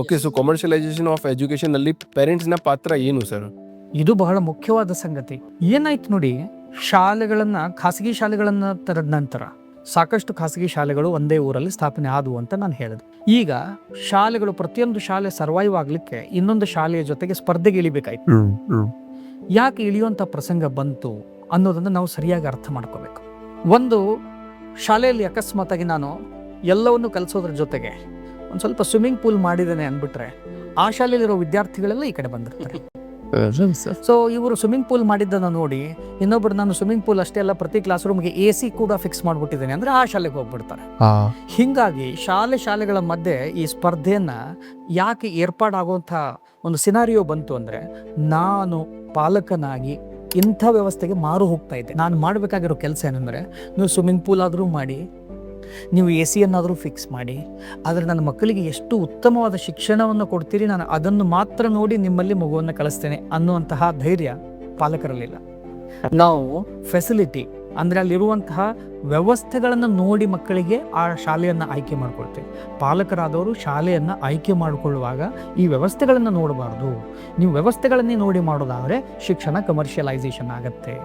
Okay, so commercialisation of education ಅಲ್ಲಿ ಪೇರೆಂಟ್ಸ್ನ ಪಾತ್ರ ಏನು ಸರ್? ಇದು ಬಹಳ ಮುಖ್ಯವಾದ ಸಂಗತಿ. ಏನಾಯ್ತು ನೋಡಿ, ಖಾಸಗಿ ಶಾಲೆಗಳನ್ನ ತರದ ನಂತರ ಸಾಕಷ್ಟು ಖಾಸಗಿ ಶಾಲೆಗಳು ಒಂದೇ ಊರಲ್ಲಿ ಸ್ಥಾಪನೆ ಆದವು ಅಂತ ನಾನು ಹೇಳಿದೆ. ಈಗ ಶಾಲೆಗಳು, ಪ್ರತಿಯೊಂದು ಶಾಲೆ ಸರ್ವೈವ್ ಆಗ್ಲಿಕ್ಕೆ ಇನ್ನೊಂದು ಶಾಲೆಯ ಜೊತೆಗೆ ಸ್ಪರ್ಧೆಗೆ ಇಳಿಬೇಕಾಯ್ತು. ಯಾಕೆ ಇಳಿಯುವಂಥ ಪ್ರಸಂಗ ಬಂತು ಅನ್ನೋದನ್ನು ನಾವು ಸರಿಯಾಗಿ ಅರ್ಥ ಮಾಡ್ಕೋಬೇಕು. ಒಂದು ಶಾಲೆಯಲ್ಲಿ ಅಕಸ್ಮಾತಾಗಿ ನಾನು ಎಲ್ಲವನ್ನು ಕಲಿಸೋದ್ರ ಜೊತೆಗೆ ಒಂದು ಸ್ವಲ್ಪ ಸ್ವಿಮ್ಮಿಂಗ್ ಪೂಲ್ ಮಾಡಿದ್ದೇನೆ ಅಂದ್ಬಿಟ್ರೆ ಆ ಶಾಲೆಯಲ್ಲಿರೋ ವಿದ್ಯಾರ್ಥಿಗಳೆಲ್ಲ ಈ ಕಡೆ ಬಂದಿರ್ತಾರೆ. ಸೊ ಇವರು ಸ್ವಿಮ್ಮಿಂಗ್ ಪೂಲ್ ಮಾಡಿದ್ದನ್ನು ನೋಡಿ ಇನ್ನೊಬ್ರು, ನಾನು ಸ್ವಿಮ್ಮಿಂಗ್ ಪೂಲ್ ಅಷ್ಟೇ ಅಲ್ಲ, ಪ್ರತಿ ಕ್ಲಾಸ್ ರೂಮ್ಗೆ AC ಕೂಡ ಫಿಕ್ಸ್ ಮಾಡ್ಬಿಟ್ಟಿದ್ದೇನೆ ಅಂದ್ರೆ ಆ ಶಾಲೆಗೆ ಹೋಗ್ಬಿಡ್ತಾರೆ. ಹಿಂಗಾಗಿ ಶಾಲೆಗಳ ಮಧ್ಯೆ ಈ ಸ್ಪರ್ಧೆಯನ್ನ ಯಾಕೆ ಏರ್ಪಾಡಾಗುವಂಥ ಒಂದು ಸಿನಾರಿಯೋ ಬಂತು ಅಂದ್ರೆ, ನಾನು ಪಾಲಕನಾಗಿ ಇಂಥ ವ್ಯವಸ್ಥೆಗೆ ಮಾರು ಹೋಗ್ತಾ ಇದ್ದೆ. ನಾನು ಮಾಡಬೇಕಾಗಿರೋ ಕೆಲಸ ಏನಂದ್ರೆ, ನೀವು ಸ್ವಿಮ್ಮಿಂಗ್ ಪೂಲ್ ಆದರೂ ಮಾಡಿ, ನೀವು AC ಅನ್ನಾದರೂ ಫಿಕ್ಸ್ ಮಾಡಿ, ಆದರೆ ನನ್ನ ಮಕ್ಕಳಿಗೆ ಎಷ್ಟು ಉತ್ತಮವಾದ ಶಿಕ್ಷಣವನ್ನು ಕೊಡ್ತೀರಿ, ನಾನು ಅದನ್ನು ಮಾತ್ರ ನೋಡಿ ನಿಮ್ಮಲ್ಲಿ ಮಗುವನ್ನು ಕಳಿಸ್ತೇನೆ ಅನ್ನುವಂತಹ ಧೈರ್ಯ ಪಾಲಕರಲ್ಲಿಲ್ಲ. ನಾವು ಫೆಸಿಲಿಟಿ ಅಂದರೆ ಅಲ್ಲಿರುವಂತಹ ವ್ಯವಸ್ಥೆಗಳನ್ನು ನೋಡಿ ಮಕ್ಕಳಿಗೆ ಆ ಶಾಲೆಯನ್ನು ಆಯ್ಕೆ ಮಾಡ್ಕೊಳ್ತೇವೆ. ಪಾಲಕರಾದವರು ಶಾಲೆಯನ್ನು ಆಯ್ಕೆ ಮಾಡಿಕೊಳ್ಳುವಾಗ ಈ ವ್ಯವಸ್ಥೆಗಳನ್ನು ನೋಡಬಾರ್ದು. ನೀವು ವ್ಯವಸ್ಥೆಗಳನ್ನೇ ನೋಡಿ ಮಾಡೋದಾದರೆ ಶಿಕ್ಷಣ ಕಮರ್ಷಿಯಲೈಸೇಷನ್ ಆಗುತ್ತೆ.